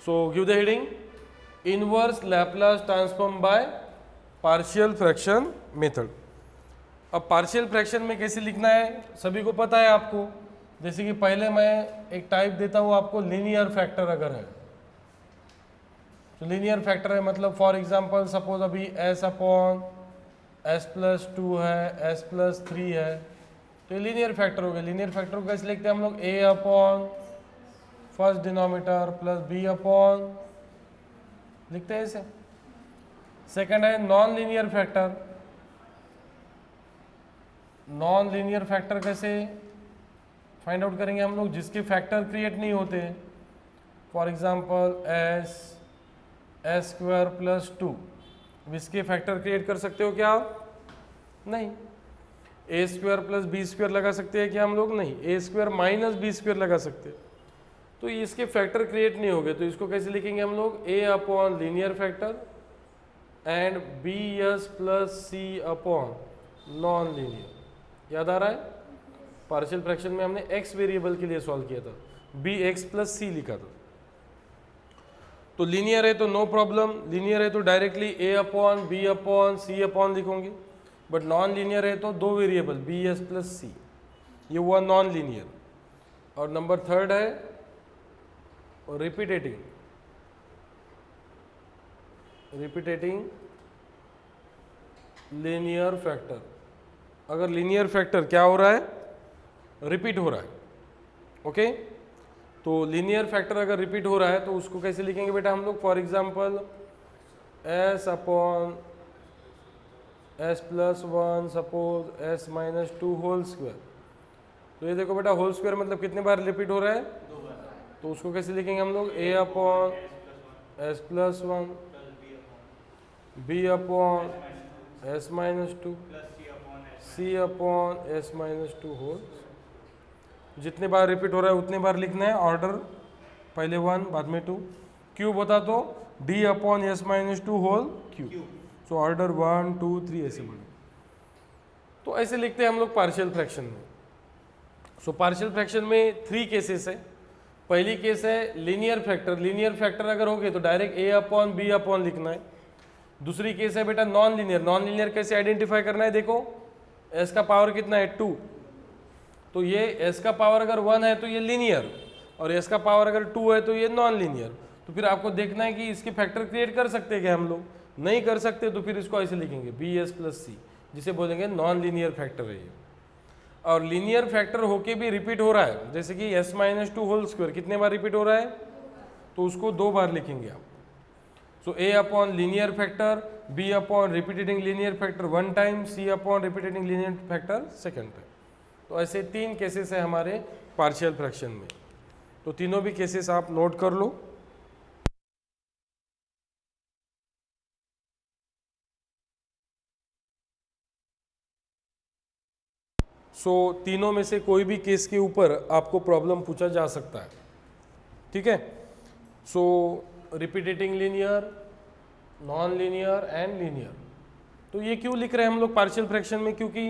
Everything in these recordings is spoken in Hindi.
So give the heading inverse Laplace transform bye partial fraction method. अब पार्शियल फ्रैक्शन में कैसे लिखना है सभी को पता है आपको। जैसे कि पहले मैं एक टाइप देता हूँ आपको, लीनियर फैक्टर अगर है तो लीनियर फैक्टर है मतलब फॉर एग्जांपल सपोज अभी s अपॉन s प्लस 2 है, s प्लस 3 है, तो ये लीनियर फैक्टर हो गया। लीनियर फैक्टर को कैसे लिखते हैं हम लोग, a upon first denominator plus b upon, लिखते हैं इसे। सेकंड है non linear factor. Non linear factor कैसे फाइंड आउट करेंगे हम लोग, जिसके फैक्टर क्रिएट नहीं होते। For example s square plus 2, इसके फैक्टर क्रिएट कर सकते हो क्या आप? नहीं। a square plus B square लगा सकते हैं क्या हम लोग? नहीं। a square minus B square लगा सकते हैं, तो इसके फैक्टर क्रिएट नहीं हो गए, तो इसको कैसे लिखेंगे हम लोग, a upon linear factor and B S plus C upon non linear. याद आ रहा है? पार्शियल फ्रैक्शन में हमने x वेरिएबल के लिए सॉल्व किया था, बी एक्स प्लस सी लिखा था। तो लीनियर है तो नो प्रॉब्लम, लीनियर है तो directly a upon B upon C upon लिखोगे। बट नॉन लीनियर है तो दो variable B S plus C, ये हुआ नॉन लीनियर। और नंबर थर्ड है रिपीटेटिंग। Repeating linear factor. अगर लीनियर फैक्टर क्या हो रहा है, रिपीट हो रहा है, ओके। तो लीनियर फैक्टर अगर रिपीट हो रहा है तो उसको कैसे लिखेंगे बेटा हम लोग, for example s upon s plus 1 suppose s minus 2 whole square. तो ये देखो बेटा होल स्क्वायर मतलब कितने बार रिपीट हो रहा है, तो उसको कैसे लिखेंगे हम लोग, a upon s plus 1 b upon s minus 2 c upon s minus 2 whole. जितने बार रिपीट हो रहा है उतने बार लिखना है, ऑर्डर पहले 1 बाद में 2। क्यूब होता तो d upon s minus 2 whole cube. So order 1 2 3 ऐसे बढ़े। तो ऐसे लिखते हैं हम लोग पार्शियल फ्रैक्शन में। सो पार्शियल फ्रैक्शन में 3 केसेस है। पहली केस है लीनियर फैक्टर। लीनियर फैक्टर अगर हो गए तो direct a upon B upon लिखना है। दूसरी केस है बेटा नॉन लीनियर। नॉन लीनियर कैसे आइडेंटिफाई करना है, देखो s का पावर कितना है 2, तो ये s का पावर अगर 1 है तो ये लीनियर, और s का पावर अगर 2 है तो ये नॉन लीनियर। तो फिर आपको देखना है कि इसके फैक्टर क्रिएट कर सकते हैं क्या हम लोग, नहीं कर सकते, तो फिर इसको ऐसे लिखेंगे बी एस प्लस सी, जिसे बोलेंगे नॉन लीनियर फैक्टर है ये। और लीनियर फैक्टर होके भी रिपीट हो रहा है, जैसे कि s माइनस 2 होल स्क्वायर कितने बार रिपीट हो रहा है, तो उसको 2 बार लिखेंगे आप। सो a upon linear factor, b upon repeating linear factor 1 time, c upon repeating linear factor second time. तो ऐसे 3 केसेस है हमारे पार्शियल फ्रैक्शन में। तो तीनों भी केसेस आप नोट कर लो। तीनों में से कोई भी केस के ऊपर आपको प्रॉब्लम पूछा जा सकता है, ठीक है। Repeating linear, non linear and linear. तो ये क्यों लिख रहे हैं हम लोग पार्शियल फ्रैक्शन में, क्योंकि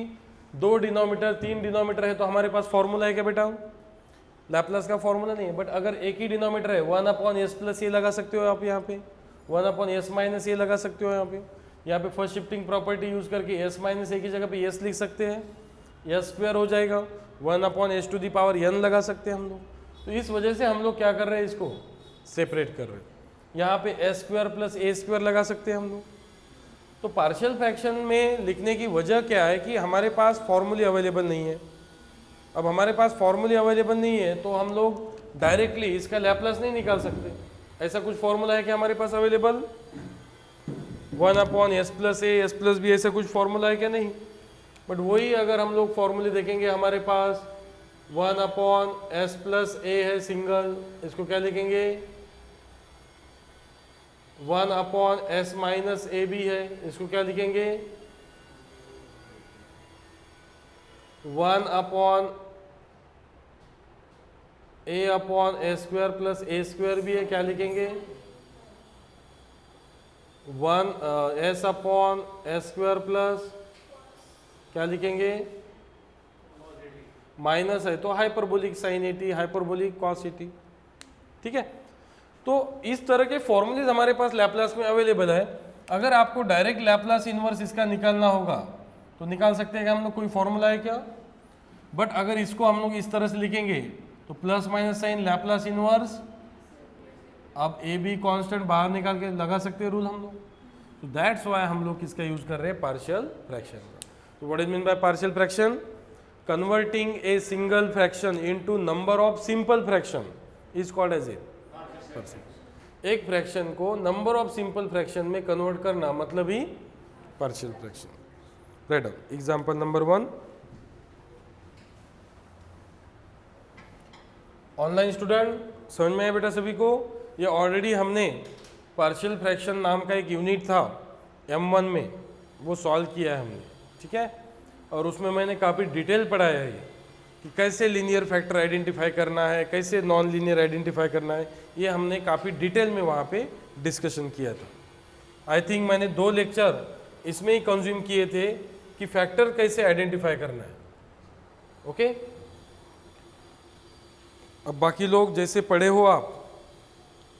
2 डिनोमीटर 3 डिनोमीटर है तो हमारे पास फॉर्मूला है क्या बेटा, लैपलास का फॉर्मूला नहीं है। बट अगर एक ही डिनोमीटर है 1 अपॉन एस प्लस ए लगा सकते हो आप, यहाँ पे 1 अपॉन एस माइनस ए लगा सकते हो। यहाँ पे फर्स्ट शिफ्टिंग प्रॉपर्टी यूज करके एस माइनस ए की जगह पे एस लिख सकते हैं, एस स्क्वायर हो जाएगा। 1 upon S to the power N लगा सकते हैं हम लोग। तो इस वजह से हम लोग क्या कर रहे हैं, इसको सेपरेट कर रहे हैं। यहाँ पे एस स्क्वायर प्लस ए स्क्वायर लगा सकते हैं हम लोग। तो पार्शियल फ्रैक्शन में लिखने की वजह क्या है कि हमारे पास फॉर्मूले अवेलेबल नहीं है। अब हमारे पास फॉर्मूले अवेलेबल नहीं है तो हम लोग डायरेक्टली इसका लैपलास नहीं निकाल सकते। ऐसा कुछ फॉर्मूला है कि हमारे पास available 1 upon S plus A S plus B, ऐसा कुछ फॉर्मूला है क्या, नहीं। बट वही अगर हम लोग फॉर्मूले देखेंगे, हमारे पास 1 अपॉन एस प्लस ए है सिंगल, इसको क्या लिखेंगे 1 upon S minus A B है, इसको क्या लिखेंगे 1 upon A upon A square plus A square भी है, क्या लिखेंगे 1 S upon S square plus क्या लिखेंगे माइनस है तो हाइपरबोलिक साइन 80 हाइपरबोलिक कॉस 80, ठीक है। तो इस तरह के फॉर्मूलेज हमारे पास लैपलास में अवेलेबल है। अगर आपको डायरेक्ट लैपलास इनवर्स इसका निकालना होगा तो निकाल सकते हैं कि हम लोग, कोई फॉर्मूला है क्या? बट अगर इसको हम लोग इस तरह से लिखेंगे तो plus minus sign Laplace inverse, अब ए बी कांस्टेंट बाहर निकाल के लगा सकते हैं रूल हम लोग। तो दैट्स वाई हम लोग किसका यूज कर रहे हैं? पार्शियल फ्रैक्शन का। तो what is mean by partial fraction? Converting a single fraction into number of simple fraction is called as a partial. एक फ्रैक्शन को नंबर ऑफ सिंपल फ्रैक्शन में कन्वर्ट करना मतलब ही partial fraction. Right, example number 1, online student समझ में आया बेटा सभी को? ये ऑलरेडी हमने पार्शियल फ्रैक्शन नाम का एक यूनिट था M1 में, वो सॉल्व किया है हमने, ठीक है। और उसमें मैंने काफ़ी डिटेल पढ़ाया है कि कैसे लीनियर फैक्टर आइडेंटिफाई करना है, कैसे नॉन लीनियर आइडेंटिफाई करना है, ये हमने काफ़ी डिटेल में वहाँ पे डिस्कशन किया था। आई थिंक मैंने 2 लेक्चर इसमें ही कंज्यूम किए थे कि फैक्टर कैसे आइडेंटिफाई करना है। ओके, अब बाकी लोग जैसे पढ़े हो आप,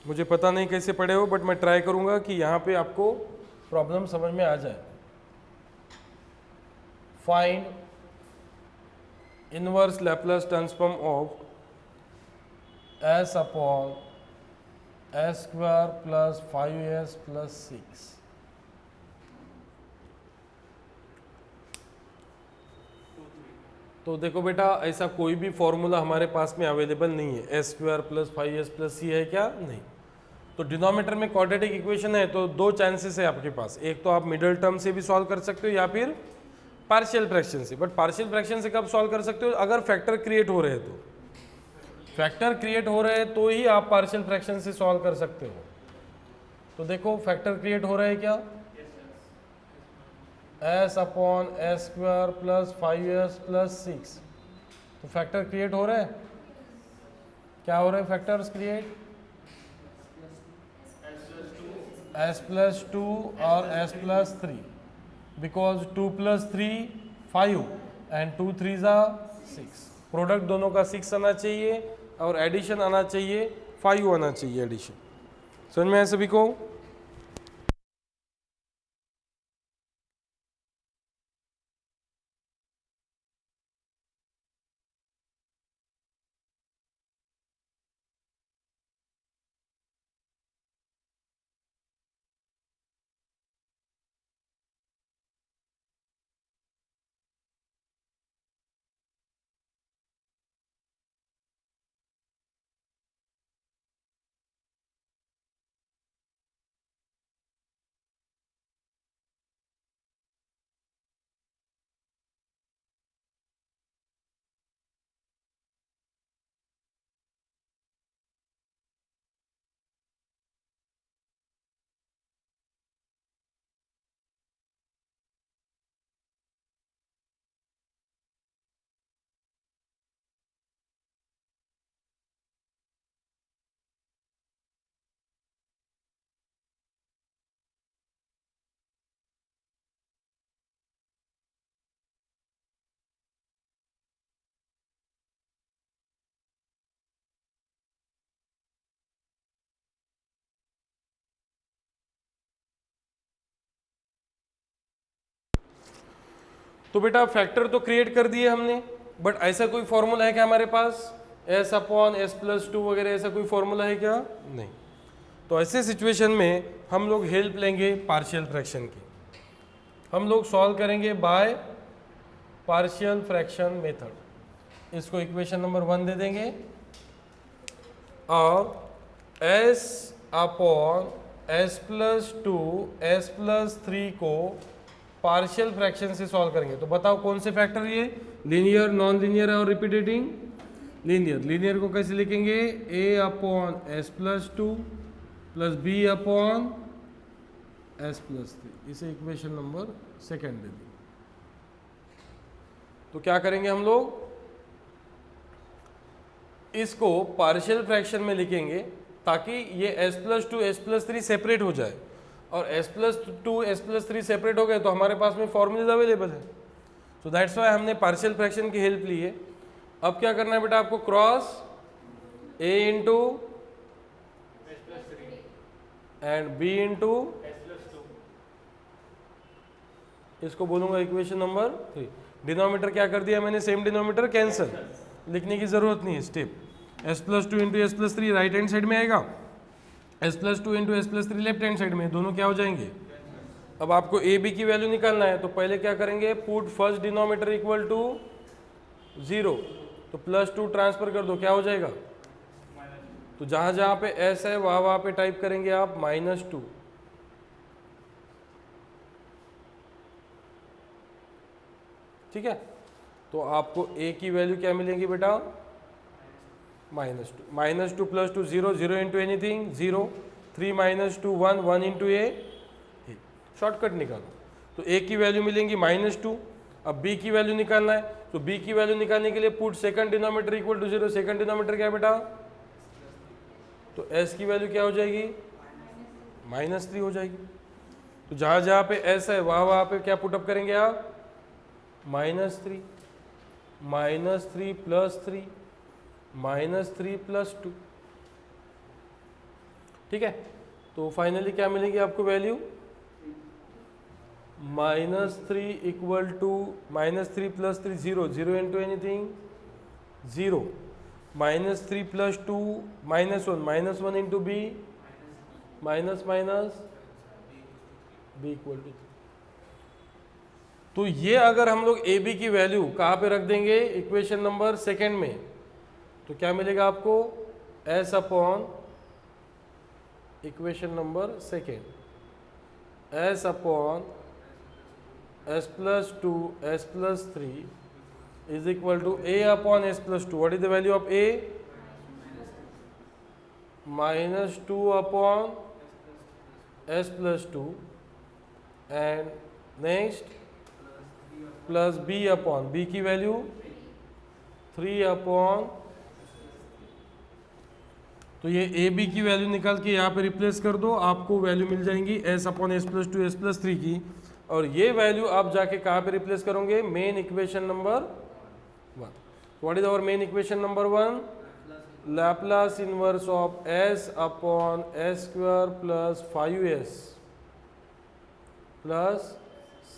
मुझे पता नहीं कैसे पढ़े हो, बट मैं ट्राई करूंगा कि यहाँ पे आपको प्रॉब्लम समझ में आ जाए। Find inverse Laplace transform of s upon s square plus 5s plus 6। तो देखो बेटा, ऐसा कोई भी फॉर्मूला हमारे पास में अवेलेबल नहीं है। S square plus 5s plus c है क्या? नहीं। तो डिनोमिनेटर में क्वाड्रेटिक इक्वेशन है तो 2 चांसेस है आपके पास, एक तो आप मिडिल टर्म से भी सॉल्व कर सकते हो या फिर पार्शियल फ्रैक्शन से। बट पार्शियल फ्रैक्शन से कब सॉल्व कर सकते हो? अगर फैक्टर क्रिएट हो रहे हैं तो। फैक्टर क्रिएट हो रहे हैं तो ही आप पार्शियल फ्रैक्शन से सॉल्व कर सकते हो। तो देखो फैक्टर क्रिएट हो रहा है क्या? s upon S square plus 5s plus 6। तो फैक्टर क्रिएट हो रहे हैं। क्या हो रहे हैं फैक्टर्स क्रिएट? s प्लस 2 और s plus 3, because 2 plus 3 5 and 2 3 6। Product दोनों का 6 आना चाहिए और एडिशन आना चाहिए 5 आना चाहिए एडिशन। समझ में आया सभी को? तो बेटा फैक्टर तो क्रिएट कर दिए हमने, बट ऐसा कोई फॉर्मूला है क्या हमारे पास? s अपॉन एस प्लस 2 वगैरह ऐसा कोई फॉर्मूला है क्या? नहीं। तो ऐसे सिचुएशन में हम लोग हेल्प लेंगे पार्शियल फ्रैक्शन की। हम लोग सॉल्व करेंगे बाय पार्शियल फ्रैक्शन मेथड। इसको इक्वेशन नंबर 1 दे देंगे और s upon S plus 2 S plus 3 को पार्शियल फ्रैक्शन से सॉल्व करेंगे। तो बताओ कौन से फैक्टर ये? लीनियर, नॉन लीनियर और रिपीटेटिंग? लीनियर। लीनियर को कैसे लिखेंगे? a upon S plus 2 plus B upon S plus 3। इसे इक्वेशन नंबर 2 दे देंगे। तो क्या करेंगे हम लोग? इसको पार्शियल फ्रैक्शन में लिखेंगे ताकि ये s plus 2 S plus 3 separate हो जाए, और s plus 2 S plus 3 separate हो गए तो हमारे पास में फॉर्मूलेज अवेलेबल है। सो दैट्स वाई हमने पार्शियल फ्रैक्शन की हेल्प ली है। अब क्या करना है बेटा आपको? Cross a into and B into, इसको बोलूंगा इक्वेशन नंबर 3। डिनोमीटर क्या कर दिया मैंने, सेम डिनोमीटर कैंसिल, लिखने की जरूरत नहीं है। Step S plus two into S plus three right hand side में आएगा, S plus two into S plus three left hand side में, दोनों क्या हो जाएंगे। अब आपको ए बी की वैल्यू निकालना है, तो पहले क्या करेंगे, put first denominator equal to 0, तो प्लस 2 ट्रांसफर कर दो, क्या हो जाएगा। तो जहां जहां पे एस है वहां पे टाइप करेंगे आप -2, ठीक है। तो आपको ए की वैल्यू क्या मिलेगी बेटा, -2, -2 प्लस 2 0, 0 इंटू एनीथिंग 0, 3 -2 1, 1 इंटू ए, शॉर्टकट निकालो। तो ए की वैल्यू मिलेंगी -2। अब बी की वैल्यू निकालना है, तो बी की वैल्यू निकालने के लिए put second denominator equal to 0, second denominator क्या है बेटा, तो एस की वैल्यू क्या हो जाएगी, -3 हो जाएगी। तो जहां जहां पे एस है वहां पे क्या पुटअप करेंगे आप, -3, -3 प्लस 3, -3 प्लस 2, ठीक है। तो फाइनली क्या मिलेगी आपको value, -3 equal to -3 plus 3 0, 0 into anything 0, -3 plus 2 -1, -1 into B, minus B equal to. तो ये अगर हम लोग ए बी की वैल्यू कहाँ पे रख देंगे, इक्वेशन नंबर सेकेंड में, तो क्या मिलेगा आपको, S upon equation number second, S upon S plus 2 S plus 3 is equal to A upon S plus 2। What is the value of A, -2 upon S plus 2 and next plus B upon, B की वैल्यू 3 अपॉन, तो ये ए बी की वैल्यू निकाल के यहाँ पे रिप्लेस कर दो, आपको वैल्यू मिल जाएंगी S upon S plus 2 S plus 3 की। और ये वैल्यू आप जाके कहाँ पे रिप्लेस करोगे, main equation number 1। What is our main equation number 1, Laplace inverse of S upon S square plus 5s plus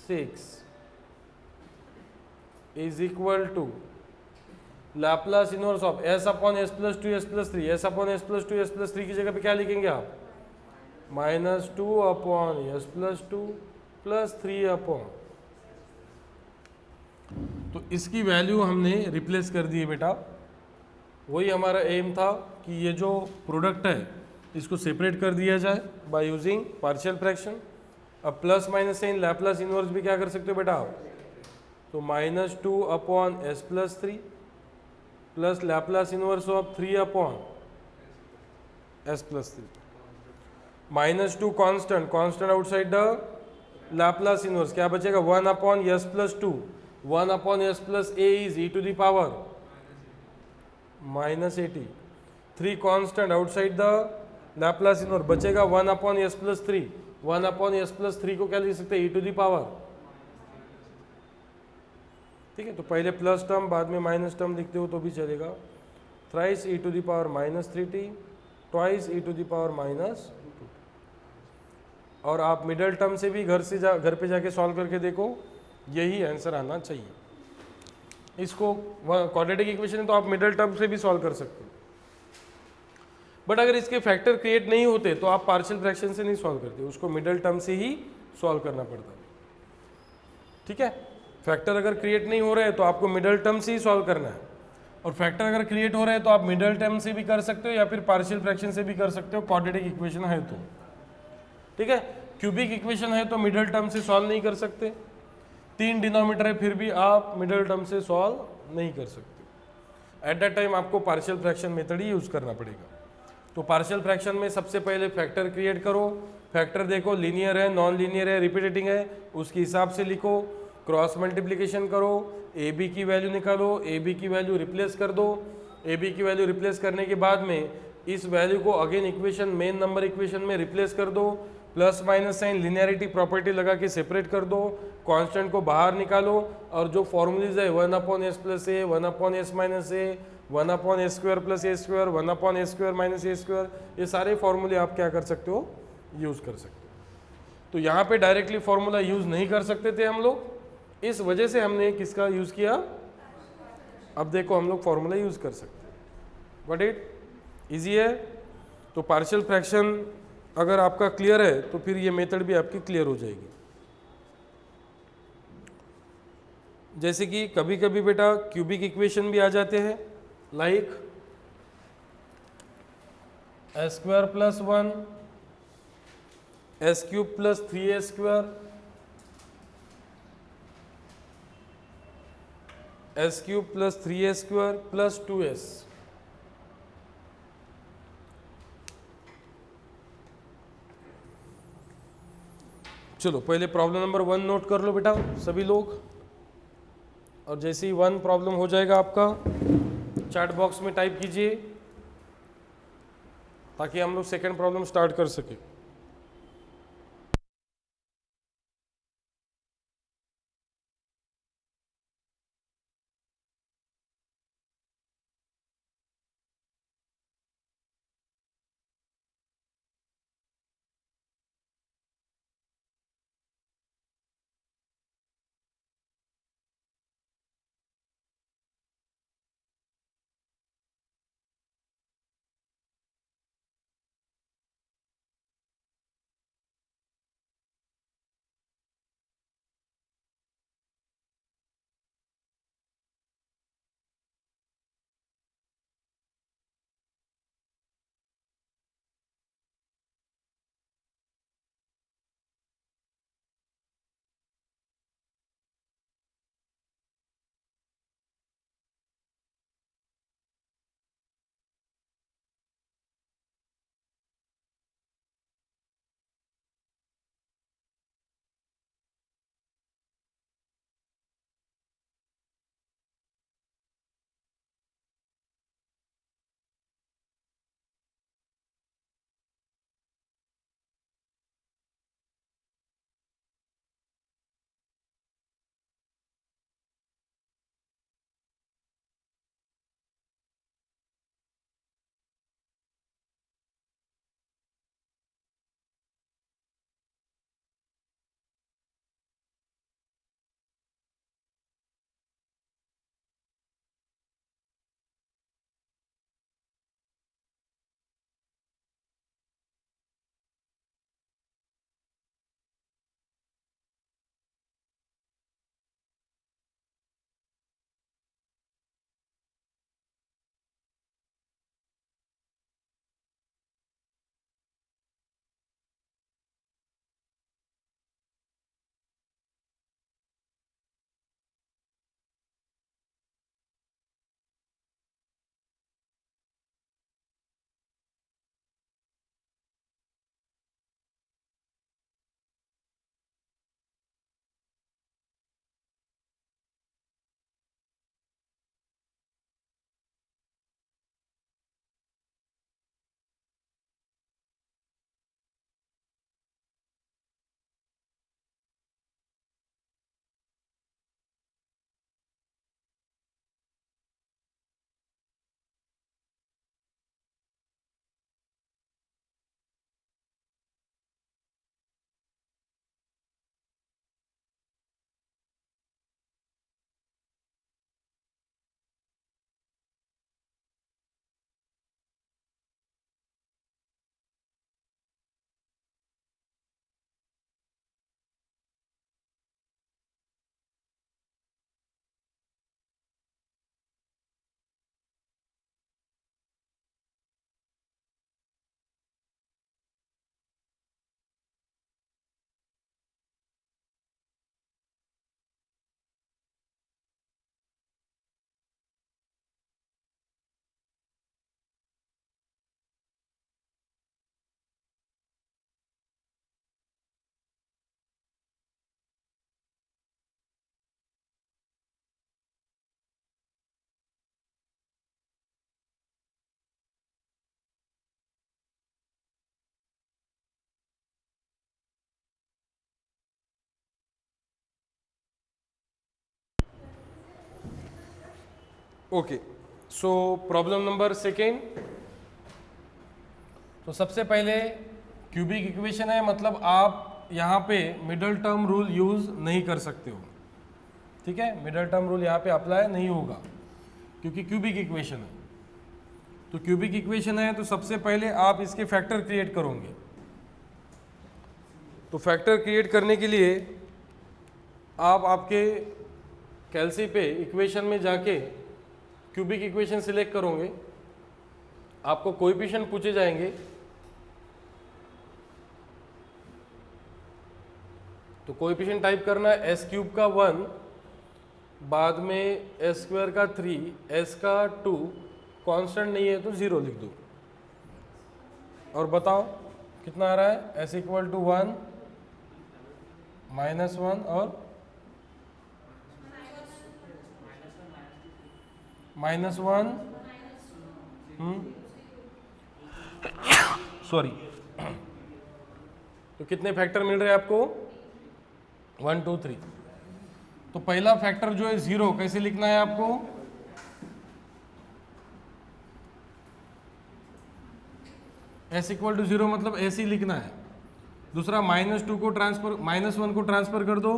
6 is equal to Laplace inverse of S upon S plus 2 S plus 3, S upon S plus 2 S plus 3 की जगह पे क्या लिखेंगे आप, -2 upon S plus 2 plus 3 upon, तो इसकी वैल्यू हमने रिप्लेस कर दी है बेटा। वही हमारा एम था कि ये जो प्रोडक्ट है इसको सेपरेट कर दिया जाए बाय यूजिंग पार्शियल फ्रैक्शन। अब प्लस माइनस से इन लैप्लास इनवर्स भी क्या कर सकते हो बेटा आप, तो -2 upon S plus 3 plus Laplace inverse of 3 upon S plus 3, -2 constant, constant outside the Laplace inverse, क्या बचेगा 1 upon S plus 2, 1 upon S plus A is e to the power -80, 3 constant outside the Laplace inverse, बचेगा 1 upon S plus 3, 1 upon S plus 3 को क्या लिख सकते हैं, e टू द पावर, ठीक है। तो पहले प्लस टर्म बाद में माइनस टर्म लिखते हो तो भी चलेगा, thrice e to the power -3t, twice e to the power -2t। और आप मिडल टर्म से भी घर पे जाके सॉल्व करके देखो, यही आंसर आना चाहिए। इसको क्वाड्रेटिक इक्वेशन है तो आप मिडल टर्म से भी सॉल्व कर सकते हो, बट अगर इसके फैक्टर क्रिएट नहीं होते तो आप पार्शियल फ्रैक्शन से नहीं सॉल्व करते, उसको मिडल टर्म से ही सॉल्व करना पड़ता है, ठीक है। फैक्टर अगर क्रिएट नहीं हो रहे तो आपको मिडल टर्म से ही सॉल्व करना है, और फैक्टर अगर क्रिएट हो रहे हैं तो आप मिडल टर्म से भी कर सकते हो या फिर पार्शियल फ्रैक्शन से भी कर सकते हो, क्वाड्रेटिक इक्वेशन है तो, ठीक है। क्यूबिक इक्वेशन है तो मिडल टर्म से सॉल्व नहीं कर सकते, 3 डिनोमीटर है फिर भी आप मिडल टर्म से सॉल्व नहीं कर सकते। एट दैट टाइम आपको पार्शियल फ्रैक्शन मेथड ही यूज करना पड़ेगा। तो पार्शियल फ्रैक्शन में सबसे पहले फैक्टर क्रिएट करो, फैक्टर देखो लीनियर है नॉन लीनियर है रिपीटेटिंग है उसके हिसाब से लिखो, क्रॉस मल्टीप्लिकेशन करो, ए बी की वैल्यू निकालो, ए बी की वैल्यू रिप्लेस कर दो, ए बी की वैल्यू रिप्लेस करने के बाद में इस वैल्यू को again equation main number equation में रिप्लेस कर दो, plus minus sign linearity property लगा के सेपरेट कर दो, कांस्टेंट को बाहर निकालो, और जो फॉर्मूलीज है 1 upon S plus A, 1 upon S minus A, 1 upon S square plus A square, 1 upon S square minus A square, ये सारे फॉर्मूले आप क्या कर सकते हो यूज़ कर सकते हैं। तो यहाँ पे डायरेक्टली फॉर्मूला यूज़ नहीं कर सकते थे हम लोग, इस वजह से हमने किसका यूज़ किया, अब देखो हम लोग फॉर्मूला यूज़ कर सकते हैं। बट इट ईजी है। तो पार्शियल फ्रैक्शन अगर आपका क्लियर है तो फिर ये मेथड भी आपकी क्लियर हो जाएगी। जैसे कि कभी कभी बेटा क्यूबिक इक्वेशन भी आ जाते हैं, like S square plus 1 S cube plus 3 ए स्क्वायर एस क्यूब प्लस 3 ए स्क्वायर प्लस 2s। चलो पहले प्रॉब्लम नंबर 1 नोट कर लो बेटा सभी लोग, और जैसे ही 1 प्रॉब्लम हो जाएगा आपका चैट बॉक्स में टाइप कीजिए ताकि हम लोग सेकेंड प्रॉब्लम स्टार्ट कर सके। Okay, so problem number second. तो सबसे पहले क्यूबिक इक्वेशन है मतलब आप यहाँ पे मिडल टर्म रूल यूज नहीं कर सकते हो, ठीक है। मिडल टर्म रूल यहाँ पे अप्लाई नहीं होगा क्योंकि क्यूबिक इक्वेशन है। तो क्यूबिक इक्वेशन है तो सबसे पहले आप इसके फैक्टर क्रिएट करोगे। तो फैक्टर क्रिएट करने के लिए आप आपके कैल्सी पे इक्वेशन में जाके क्यूबिक इक्वेशन सिलेक्ट करोगे, आपको कोएफिशिएंट पूछे जाएंगे। तो कोएफिशिएंट टाइप करना है एस क्यूब का 1, बाद में एस स्क्वायर का 3, एस का 2, कांस्टेंट नहीं है तो 0 लिख दो और बताओ कितना आ रहा है। एस इक्वल टू 1, -1 और -1, सॉरी। तो कितने फैक्टर मिल रहे हैं आपको? 1 2 3। तो पहला फैक्टर जो है 0, कैसे लिखना है आपको? एस इक्वल टू 0 मतलब ऐसे ही लिखना है। दूसरा -2 को ट्रांसफर, -1 को ट्रांसफर कर दो,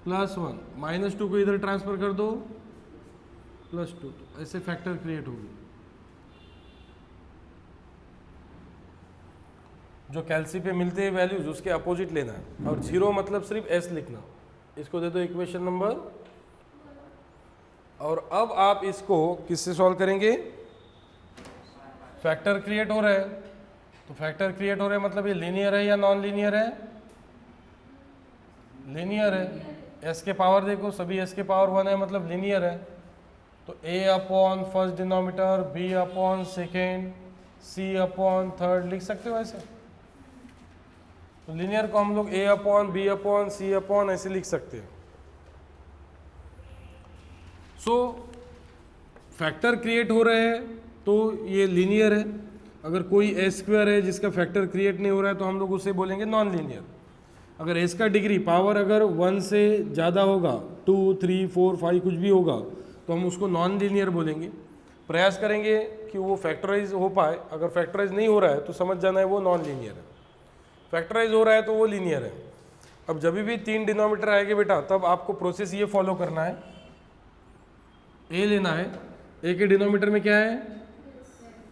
+1, -2 को इधर ट्रांसफर कर दो, +2। ऐसे फैक्टर क्रिएट होगी। जो कैल्सी पे मिलते हैं वैल्यूज उसके अपोजिट लेना है। और 0 मतलब सिर्फ एस लिखना। इसको दे दो इक्वेशन नंबर। और अब आप इसको किससे सॉल्व करेंगे? फैक्टर क्रिएट हो रहा है, तो फैक्टर क्रिएट हो रहा है मतलब ये लीनियर है या नॉन लीनियर है? लीनियर है। एस के पावर देखो, सभी एस के पावर 1 है मतलब लीनियर है। तो a upon first denominator, b upon second, c upon third लिख सकते हो ऐसे। तो लीनियर को हम लोग a upon b upon c upon ऐसे लिख सकते हैं। सो फैक्टर क्रिएट हो रहे हैं तो ये लीनियर है। अगर कोई एस स्क्वायर है जिसका फैक्टर क्रिएट नहीं हो रहा है तो हम लोग उसे बोलेंगे नॉन लीनियर। अगर एस का डिग्री पावर अगर 1 से ज़्यादा होगा, 2 3 4 5 कुछ भी होगा, तो हम उसको नॉन लीनियर बोलेंगे। प्रयास करेंगे कि वो फैक्टराइज हो पाए। अगर फैक्टराइज नहीं हो रहा है तो समझ जाना है वो नॉन लीनियर है। फैक्टराइज हो रहा है तो वो लीनियर है। अब जब भी 3 डिनोमीटर आएंगे बेटा, तब आपको प्रोसेस ये फॉलो करना है। ए लेना है, ए के डिनोमीटर में क्या है,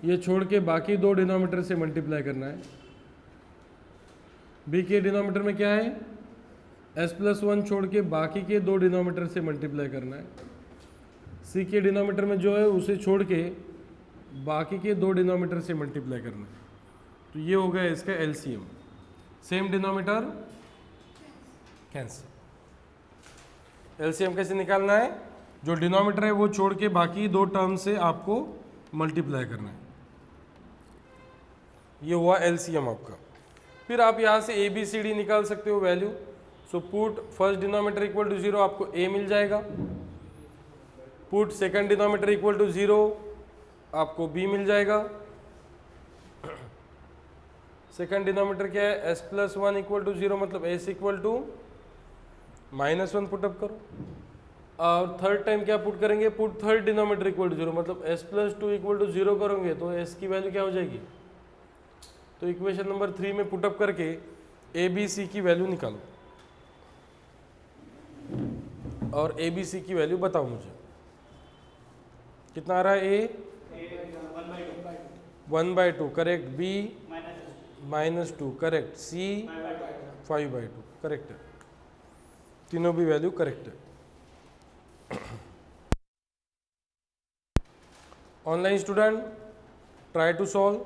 ये छोड़ के बाकी 2 डिनोमीटर से मल्टीप्लाई करना है। बी के डिनोमीटर में क्या है, s+1 छोड़ के बाकी के 2 डिनोमीटर से मल्टीप्लाई करना है। सी के डिनोमीटर में जो है उसे छोड़ के बाकी के 2 डिनोमीटर से मल्टीप्लाई करना है। तो ये हो गया इसका LCM. Same denominator cancel. LCM कैसे निकालना है? जो डिनोमीटर है वो छोड़ के बाकी 2 टर्म से आपको मल्टीप्लाई करना है। ये हुआ एलसीएम आपका। फिर आप यहाँ से ए बी सी डी निकाल सकते हो value. So put first denominator equal to 0, आपको ए मिल जाएगा। Put second denominator equal to 0, आपको बी मिल जाएगा। सेकंड डिनोमीटर क्या है, s+1 इक्वल टू 0 मतलब s इक्वल टू -1 पुटअप करो। और थर्ड टाइम क्या पुट करेंगे, put third denominator equal to 0 मतलब s+2 इक्वल टू 0 करोगे तो s की वैल्यू क्या हो जाएगी। तो इक्वेशन नंबर 3 में पुटअप करके ए बी सी की वैल्यू निकालो और ए बी सी की वैल्यू बताओ मुझे कितना आ रहा है। A 1/2 correct, B -2 correct, C 5/2 correct है। तीनों भी वैल्यू करेक्ट है। Online student try to solve.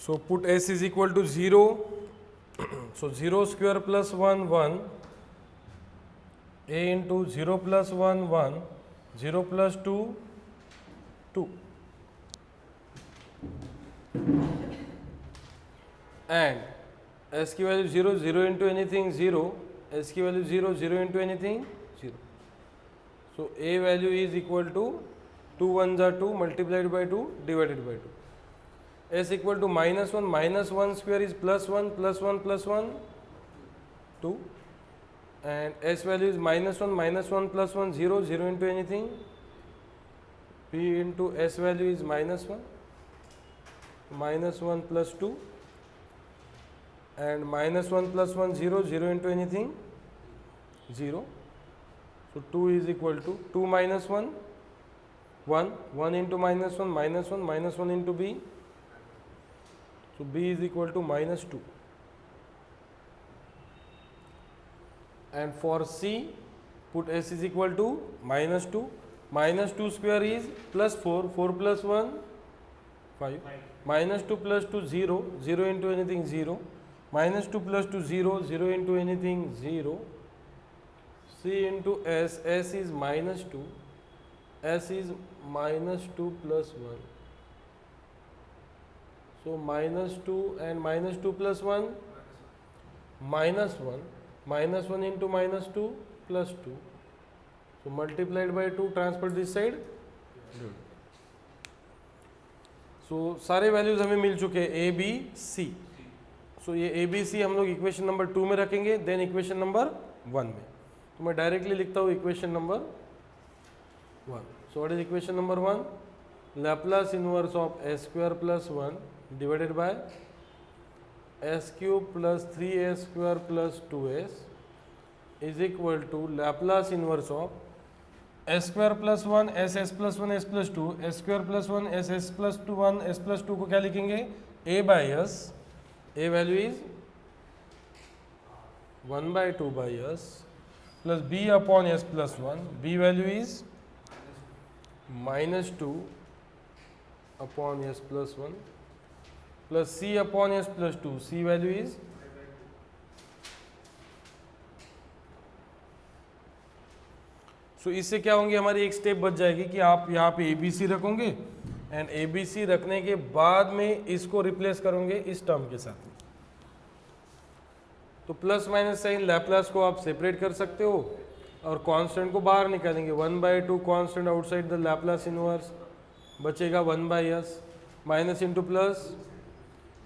So put s is equal to 0. So 0 square plus 1 1, a into 0 plus 1 1, 0 plus 2 2, and s की वैल्यू 0, 0 into anything 0, s की value 0, 0 into anything 0. So a value is equal to 2 1s are 2 multiplied by 2 divided by 2. S equal to minus 1 square is plus 1 plus 1 plus 1 2, and s value is minus 1 plus 1 0, 0 into anything, p into s value is minus 1 plus 2, and minus 1 plus 1 0, 0 into anything 0. So 2 is equal to 2 minus 1 1, 1 into minus 1 minus 1 into b. So b is equal to minus 2. And for c, put s is equal to minus 2. Minus 2 square is plus 4, 4 plus 1 5. Minus 2 plus 2 0, 0 into anything 0. Minus 2 plus 2 0, 0 into anything 0. c into s, s is minus 2, s is minus 2 plus 1. So minus 2 and minus 2 plus 1 minus 1, minus 1 into minus 2 plus 2. So multiplied by 2, transfer this side. So सारे वैल्यूज हमें मिल चुके हैं ए बी सी. सो ये ए बी सी हम लोग इक्वेशन नंबर 2 में रखेंगे, देन इक्वेशन नंबर 1 में. तो मैं डायरेक्टली लिखता हूँ equation number 1. So what is equation number 1? Laplace inverse of s square plus 1 divided by s cube plus 3s square plus 2s is equal to Laplace inverse of s square plus 1 s s plus 1 s plus 2 s square plus 1 s s plus 2 1 s plus 2 को क्या लिखेंगे? a by s. a value is 1 by 2 by s plus b upon s plus 1. b value is minus 2 upon s plus 1 plus c upon s plus 2. c value is इससे क्या होंगे, हमारी एक स्टेप बच जाएगी कि आप यहाँ पे ए बी सी रखोगे एंड ए बी सी रखने के बाद में इसको रिप्लेस करोगे इस टर्म के साथ. तो प्लस माइनस साइन लैप्लास को आप सेपरेट कर सकते हो और कांस्टेंट को बाहर निकालेंगे. 1/2 constant outside the Laplace inverse बचेगा 1/s. Minus into plus,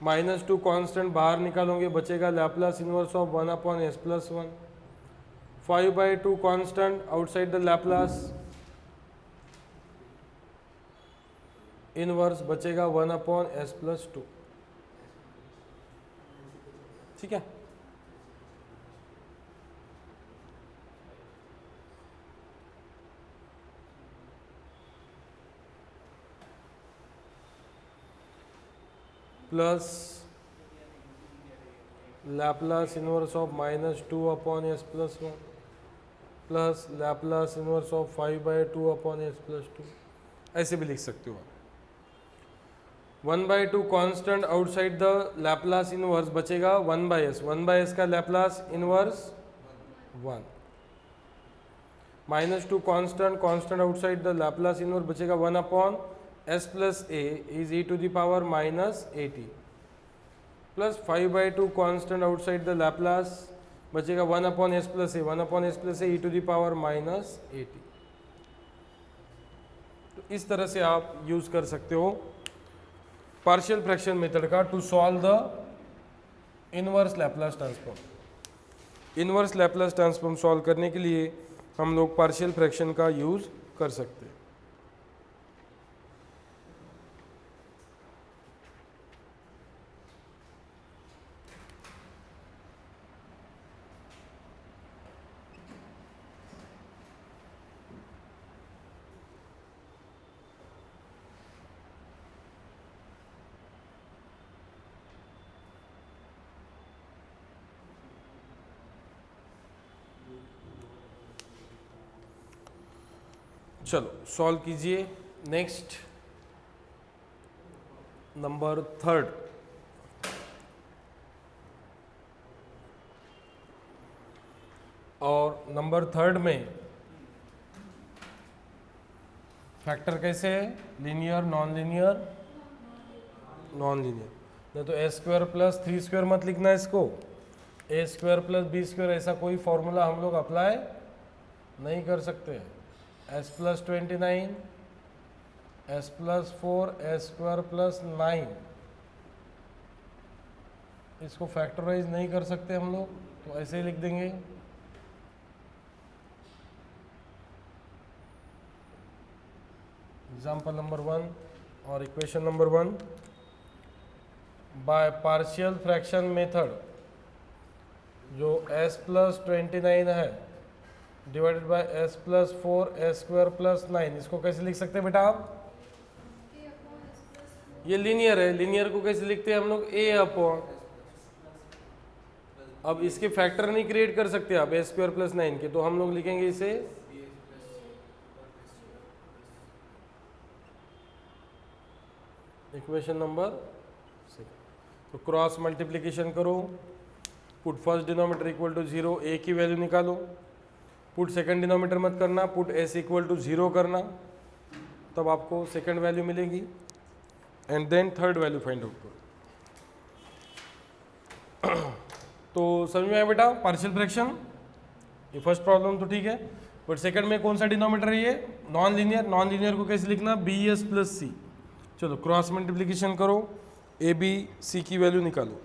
-2 constant बाहर निकालोगे बचेगा Laplace inverse of 1 upon s plus 1. 5/2 constant outside the Laplace inverse बचेगा 1 अपॉन s प्लस 2. ठीक है. Plus Laplace inverse of -2 upon s plus 1 plus Laplace inverse of 5/2 upon s plus 2. ऐसे भी लिख सकते हो आप. 1/2 constant outside the Laplace inverse बचेगा 1/s. 1/s का Laplace inverse 1. -2 constant outside the Laplace inverse बचेगा 1 upon s plus a is e to the power -at plus 5/2 constant outside the Laplace बचेगा 1 upon s plus a, 1 upon s plus a e to the power -at. तो इस तरह से आप यूज कर सकते हो पार्शियल फ्रैक्शन मेथड का to solve the inverse Laplace transform. Inverse Laplace transform solve करने के लिए हम लोग पार्शियल फ्रैक्शन का यूज कर सकते हैं. चलो सॉल्व कीजिए. Next number 3. और नंबर थर्ड में फैक्टर कैसे है, linear non linear, non linear. नहीं तो ए स्क्वायर प्लस 3 स्क्वायर मत लिखना इसको, ए स्क्वायर प्लस बी स्क्वायर ऐसा कोई फॉर्मूला हम लोग अप्लाई नहीं कर सकते। S plus 29 S plus 4 S square plus 9, इसको फैक्टराइज नहीं कर सकते हम लोग, तो ऐसे ही लिख देंगे। एग्जाम्पल नंबर 1 और equation number 1, bye partial fraction method जो s प्लस 29 है divided by s plus 4 S square plus 9, इसको कैसे लिख सकते हैं बेटा आप? ये लीनियर है, लीनियर को कैसे लिखते हैं हम लोग? a अपॉन, अब इसके फैक्टर नहीं क्रिएट कर सकते आप ए स्क्वायर प्लस 9 के, तो हम लोग लिखेंगे इसे इक्वेशन नंबर 6। तो क्रॉस मल्टीप्लिकेशन करो, put first denominator equal to 0, A की वैल्यू निकालो, पुट सेकंड डिनोमीटर मत करना, पुट एस इक्वल टू 0 करना, तब आपको सेकंड वैल्यू मिलेगी, and then third value find out करो। तो समझ में आया बेटा पार्शियल फ्रैक्शन? ये फर्स्ट प्रॉब्लम तो ठीक है, बट सेकंड में कौन सा डिनोमीटर है ये? Non linear. नॉन लीनियर को कैसे लिखना? बी एस प्लस सी। चलो क्रॉस मल्टीप्लिकेशन करो, ए बी सी की वैल्यू निकालो।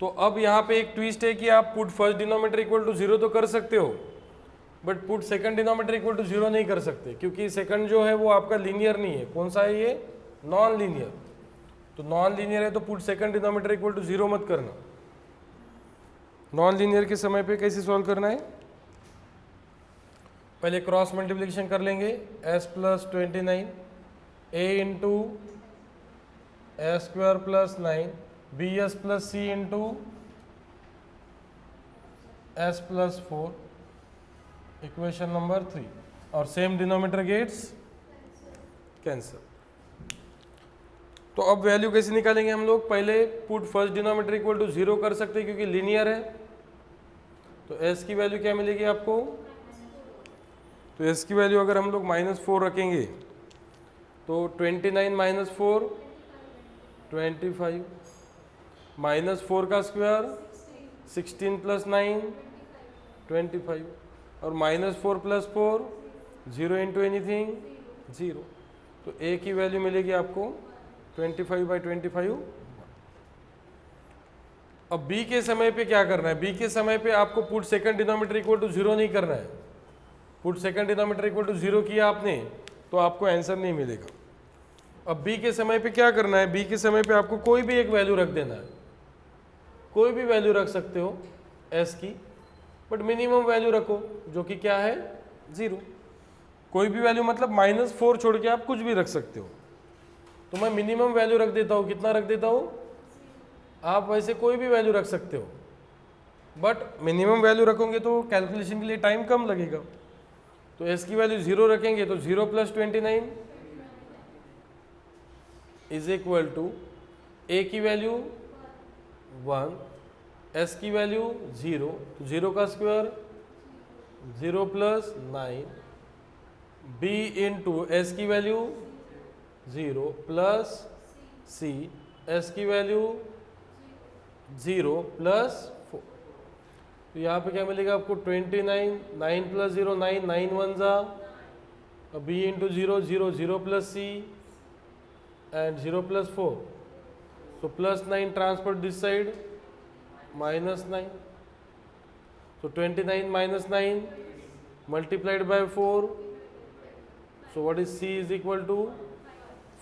तो अब यहाँ पे एक ट्विस्ट है कि आप put first denominator equal to 0 तो कर सकते हो, but put second denominator equal to 0 नहीं कर सकते, क्योंकि सेकंड जो है वो आपका लीनियर नहीं है। कौन सा है ये? Non linear. तो नॉन लीनियर है तो put second denominator equal to 0 मत करना। नॉन लीनियर के समय पे कैसे सॉल्व करना है? पहले क्रॉस मल्टीप्लिकेशन कर लेंगे, s plus 29 a into S square plus 9 B S plus C into S plus 4, equation number 3, और सेम डिनोमिनेटर गेट्स कैंसिल। तो अब वैल्यू कैसे निकालेंगे हम लोग? पहले put first denominator equal to 0 कर सकते हैं क्योंकि लीनियर है। तो s की वैल्यू क्या मिलेगी आपको? तो s की वैल्यू अगर हम लोग -4 रखेंगे तो 29 माइनस 4 25, -4 का स्क्वायर 16 प्लस 9 25, और -4 प्लस 4 0 इंटू एनीथिंग 0। तो a की वैल्यू मिलेगी आपको 25/25। अब b के समय पे क्या करना है? b के समय पे आपको put second denominator equal to 0 नहीं करना है। Put second denominator equal to 0 किया आपने तो आपको आंसर नहीं मिलेगा। अब b के समय पे क्या करना है? b के समय पे आपको कोई भी एक वैल्यू रख देना है। कोई भी वैल्यू रख सकते हो s की, बट मिनिमम वैल्यू रखो जो कि क्या है? 0। कोई भी वैल्यू मतलब -4 छोड़ के आप कुछ भी रख सकते हो। तो मैं मिनिमम वैल्यू रख देता हूँ। कितना रख देता हूँ? आप वैसे कोई भी वैल्यू रख सकते हो, बट मिनिमम वैल्यू रखोगे तो कैलकुलेशन के लिए टाइम कम लगेगा। तो s की वैल्यू 0 रखेंगे तो 0 plus 29 is equal to a की वैल्यू 1, s की वैल्यू 0, तो 0 का square 0 plus 9, b into s की वैल्यू 0 प्लस c, s की वैल्यू 0 प्लस 4। तो यहाँ पे क्या मिलेगा आपको? 29, 9 प्लस 0 9, 9 1 जा, b into 0 0 0 plus c and 0 plus 4। So plus 9 transfer this side, minus 9. So 29 minus 9 multiplied by 4. So what is C is equal to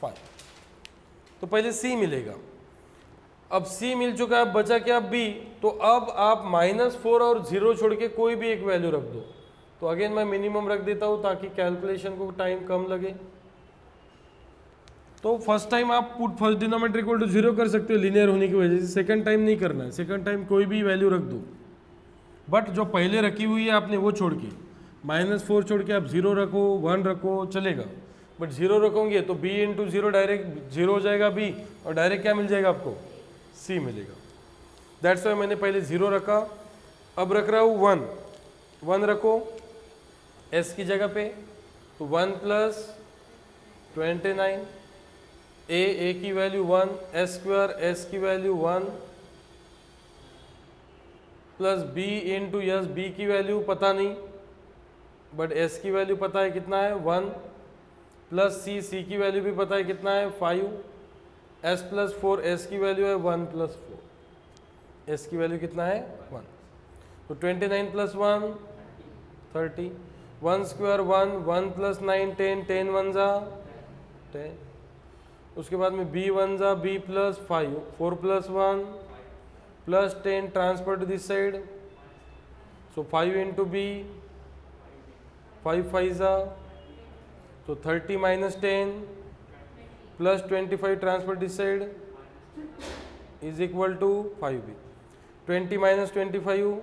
5. तो पहले C मिलेगा। अब C मिल चुका है, बचा क्या? B। तो अब आप -4 और 0 छोड़ के कोई भी एक वैल्यू रख दो। तो अगेन मैं मिनिमम रख देता हूँ ताकि कैलकुलेशन को टाइम कम लगे। तो फर्स्ट टाइम आप put first denominator equal to 0 कर सकते हो लीनियर होने की वजह से। सेकंड टाइम नहीं करना है। सेकंड टाइम कोई भी वैल्यू रख दो, बट जो पहले रखी हुई है आपने वो छोड़ के, -4 छोड़ के आप 0 रखो, 1 रखो, चलेगा। बट 0 रखोगे तो b इंटू 0 डायरेक्ट 0 हो जाएगा b, और डायरेक्ट क्या मिल जाएगा आपको? c मिलेगा। दैट्स वाई मैंने पहले 0 रखा। अब रख रहा हूँ 1 रखो s की जगह पे, तो 1 प्लस 29 a की वैल्यू 1, s स्क्वायर s की value 1 plus b into yes, b की वैल्यू पता नहीं बट s की वैल्यू पता है कितना है? 1 प्लस c की वैल्यू भी पता है कितना है? 5, s प्लस 4 s की वैल्यू है 1 प्लस 4, s की वैल्यू कितना है? 1। तो 29 प्लस 1 30, 1 स्क्वायर 1, 1 प्लस 9 10, 10 1 जा 10, उसके बाद में b 1 जा b plus 5, 4 plus 1 plus 10 transfer to this side, so 5 into b, 5 5 जा, तो 30 minus 10 plus 25 transfer this side is equal to 5b, 20 minus 25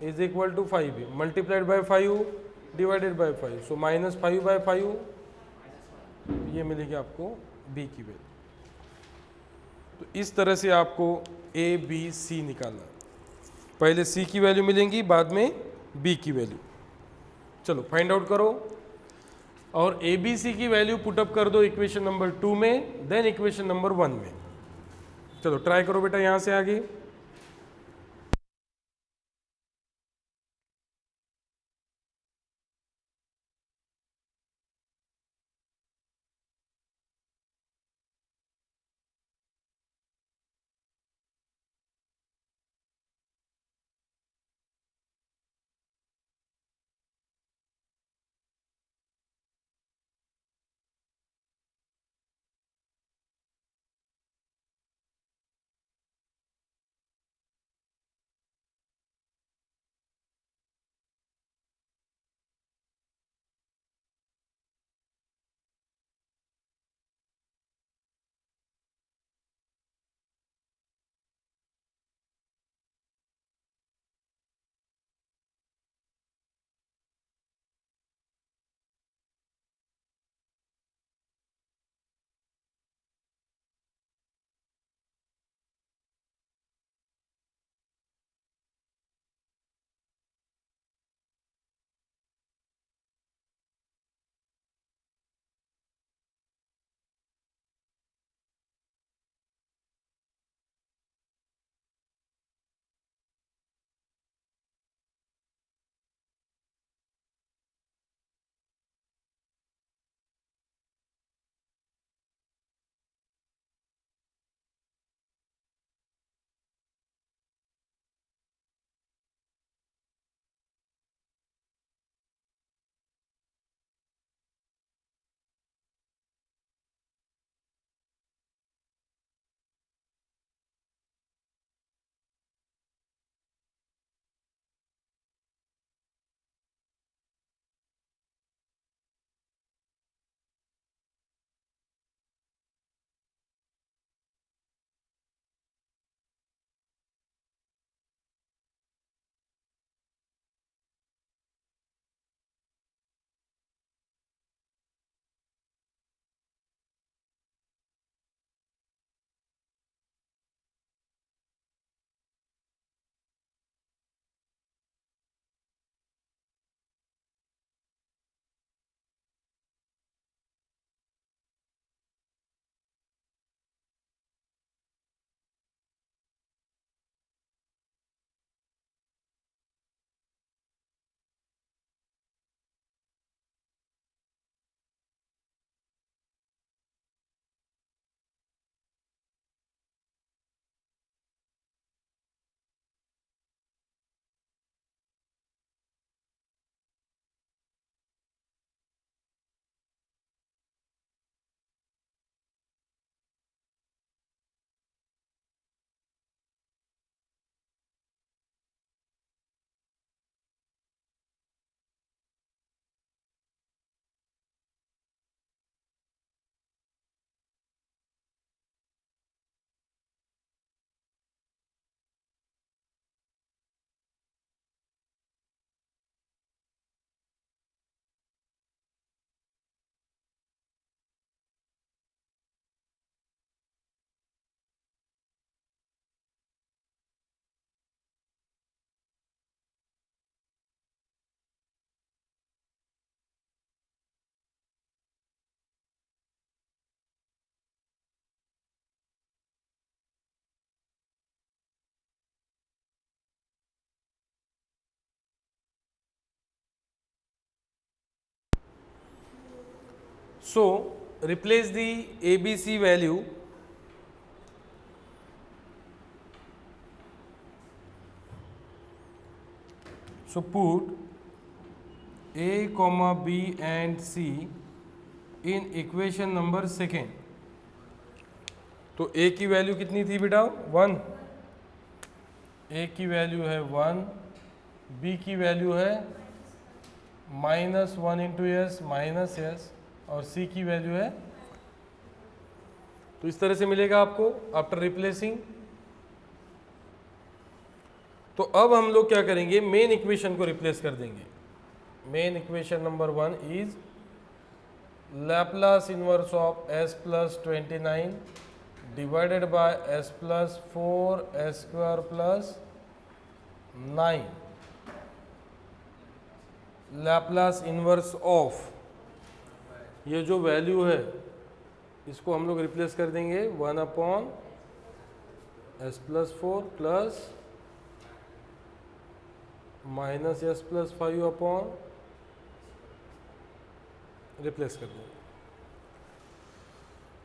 is equal to 5b multiplied by 5 divided by 5, so -5/5 ये मिलेगी आपको b की वैल्यू। तो इस तरह से आपको a b c निकालना है। पहले c की वैल्यू मिलेंगी, बाद में b की वैल्यू। चलो फाइंड आउट करो और a b c की वैल्यू पुटअप कर दो इक्वेशन नंबर 2 में, देन इक्वेशन नंबर 1 में। चलो ट्राई करो बेटा यहाँ से आगे। So replace the ABC value so put A, B and C in equation number second. तो A की वैल्यू कितनी थी बेटा 1, A की वैल्यू है 1, B की वैल्यू है -1 इंटू एस माइनस एस और C की वैल्यू है. तो इस तरह से मिलेगा आपको आफ्टर रिप्लेसिंग. तो अब हम लोग क्या करेंगे, मेन इक्वेशन को रिप्लेस कर देंगे. Main equation number 1 is Laplace inverse of s plus 29 divided by s plus 4 s square plus 9. Laplace inverse of, ये जो वैल्यू है इसको हम लोग रिप्लेस कर देंगे 1 upon s plus 4 plus minus s plus 5 upon, replace कर देंगे.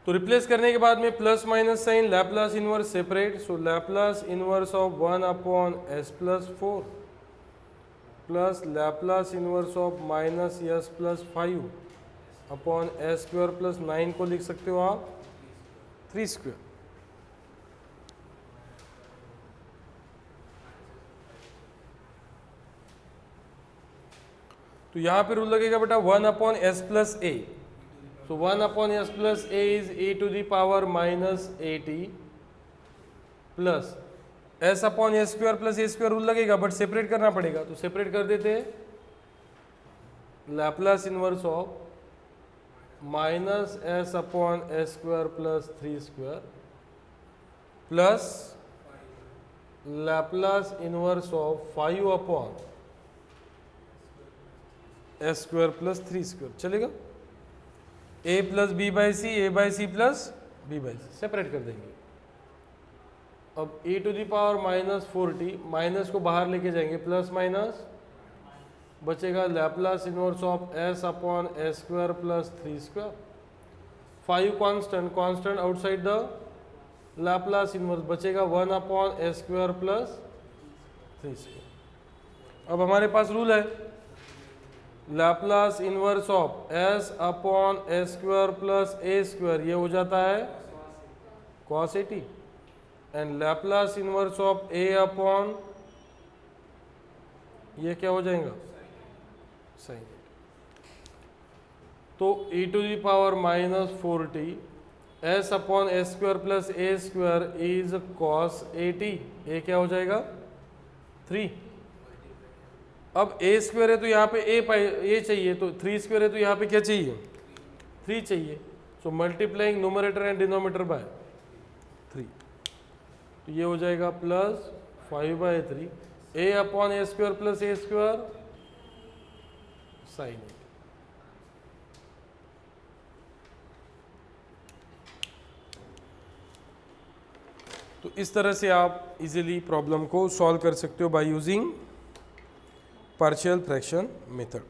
तो रिप्लेस करने के बाद में plus minus sign, Laplace inverse separate. So Laplace inverse of 1 upon S plus 4 plus Laplace inverse of minus s plus 5 upon S square plus 9 को लिख सकते हो आप 3 स्क्वायर. तो यहां पे रूल लगेगा बेटा 1 upon S plus A. So 1 upon S plus A is A to the power minus A T plus S upon S square plus A square rule लगेगा, बट सेपरेट करना पड़ेगा. तो सेपरेट कर देते हैं. Laplace inverse of minus S upon S square plus 3 square plus Laplace inverse of 5 upon S square plus 3 square. चलेगा. A plus B by C, A by C plus B by C separate कर देंगे. अब A to the power minus 4t, माइनस को बाहर लेके जाएंगे, प्लस माइनस बचेगा Laplace inverse of S upon S square plus 3 square. 5 constant, constant outside the Laplace inverse बचेगा 1 upon S square plus 3 square. अब हमारे पास रूल है Laplace inverse of S upon S square plus A square, ये हो जाता है cos 80 and Laplace inverse of a upon ये क्या हो जाएगा sin. तो e to the power minus 4t s upon S square plus A square is cos 80, a क्या हो जाएगा 3. अब ए स्क्वायर है तो यहाँ पे ए चाहिए, तो 3 स्क्वायर है तो यहाँ पे क्या चाहिए 3 चाहिए. So multiplying numerator and denominator by 3. तो ये हो जाएगा plus 5/3 A upon A square plus A square sine 80. तो इस तरह से आप इजीली प्रॉब्लम को सॉल्व कर सकते हो by using partial fraction method.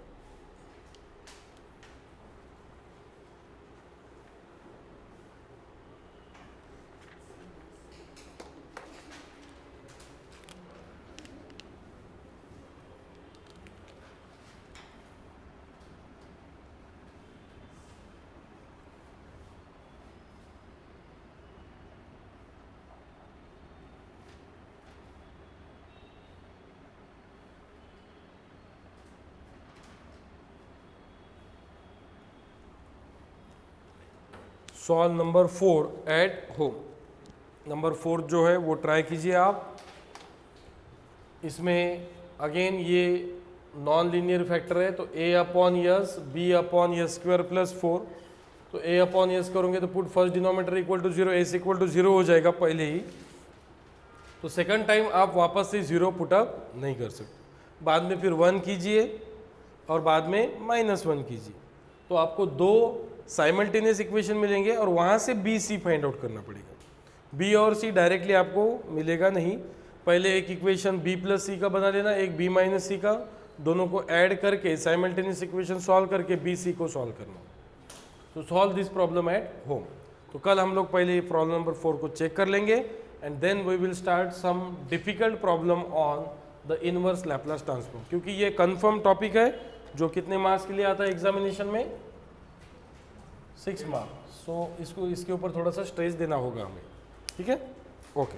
Solve number 4 at home. Number 4 जो है वो ट्राई कीजिए आप. इसमें अगेन ये नॉन लीनियर फैक्टर है, तो a upon s b upon s square plus 4. तो a अपॉन यस करोगे तो put first denominator equal to 0, s equal to 0 हो जाएगा पहले ही. तो सेकंड टाइम आप वापस से 0 पुटअप नहीं कर सकते. बाद में फिर 1 कीजिए और बाद में -1 कीजिए. तो आपको 2 साइमल्टेनियस इक्वेशन मिलेंगे और वहाँ से बी सी फाइंड आउट करना पड़ेगा. बी और सी डायरेक्टली आपको मिलेगा नहीं. पहले एक इक्वेशन बी प्लस सी का बना लेना, एक बी माइनस सी का, दोनों को ऐड करके साइमल्टेनियस इक्वेशन सॉल्व करके बी सी को सॉल्व करना. तो solve this problem at home. तो कल हम लोग पहले प्रॉब्लम नंबर 4 को चेक कर लेंगे and then we will start some difficult problem on the inverse Laplace transform, क्योंकि ये कंफर्म टॉपिक है जो कितने मार्क्स के लिए आता है एग्जामिनेशन में, 6 मार्क्स। सो इसको इसके ऊपर थोड़ा सा स्ट्रेस देना होगा हमें, ठीक है, ओके।